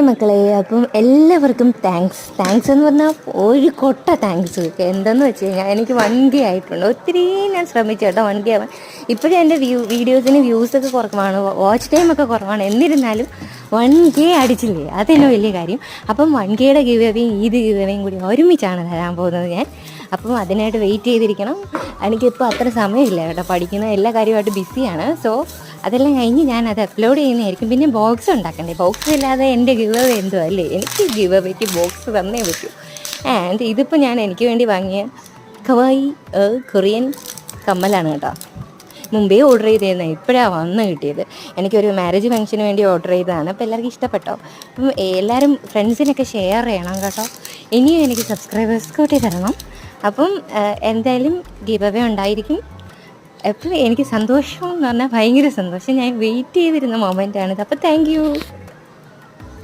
Hi മക്കളെ, അപ്പം എല്ലാവർക്കും താങ്ക്സ് എന്ന് പറഞ്ഞാൽ ഒരു കൊട്ട താങ്ക്സ്. എന്തെന്ന് വെച്ച് കഴിഞ്ഞാൽ എനിക്ക് 1K ആയിട്ടുണ്ട്. ഒത്തിരി ഞാൻ ശ്രമിച്ചു കേട്ടോ 1K ആവാൻ. ഇപ്പോഴും എൻ്റെ വീഡിയോസിന് വ്യൂസൊക്കെ കുറവാണ്, വാച്ച് ടൈമൊക്കെ കുറവാണ്. എന്നിരുന്നാലും 1K അടിച്ചില്ലേ, അതെന്നെ വലിയ കാര്യം. അപ്പം 1Kയുടെ ഗിവ് അവേയും ഗിവ് അവേയും കൂടി ഒരുമിച്ചാണ് തരാൻ പോകുന്നത് ഞാൻ. അപ്പം അതിനായിട്ട് വെയിറ്റ് ചെയ്തിരിക്കണം. എനിക്കിപ്പോൾ അത്ര സമയമില്ല കേട്ടോ, പഠിക്കുന്ന എല്ലാ കാര്യമായിട്ട് ബിസിയാണ്. സോ അതെല്ലാം കഴിഞ്ഞ് ഞാൻ അത് അപ്ലോഡ് ചെയ്യുന്നതായിരിക്കും. പിന്നെ ബോക്സ് ഉണ്ടാക്കണ്ടേ, ബോക്സ് ഇല്ലാതെ എൻ്റെ ഗിവ് അവേ എന്തോ അല്ലേ, എനിക്ക് ഗിവ് അവേക്ക് ബോക്സ് തന്നേ പറ്റൂ. ആൻഡ് ഇതിപ്പോൾ ഞാൻ എനിക്ക് വേണ്ടി വാങ്ങിയ കവായി കൊറിയൻ കമ്മലാണ് കേട്ടോ. മുമ്പേ ഓർഡർ ചെയ്തിരുന്നത്, ഇപ്പോഴാണ് വന്ന് കിട്ടിയത്. എനിക്കൊരു മാരേജ് ഫംഗ്ഷന് വേണ്ടി ഓർഡർ ചെയ്തതാണ്. അപ്പോൾ എല്ലാവർക്കും ഇഷ്ടപ്പെട്ടോ. അപ്പം എല്ലാവരും ഫ്രണ്ട്സിനൊക്കെ ഷെയർ ചെയ്യണം കേട്ടോ. ഇനിയും എനിക്ക് സബ്സ്ക്രൈബേഴ്സ് കൂട്ടി തരണം. അപ്പം എന്തായാലും ഗിവ് അവേ ഉണ്ടായിരിക്കും. അപ്പോൾ എനിക്ക് സന്തോഷം എന്ന് പറഞ്ഞാൽ ഭയങ്കര സന്തോഷം. ഞാൻ വെയിറ്റ് ചെയ്തിരുന്ന മൊമെൻ്റാണിത്. അപ്പോൾ താങ്ക് യു.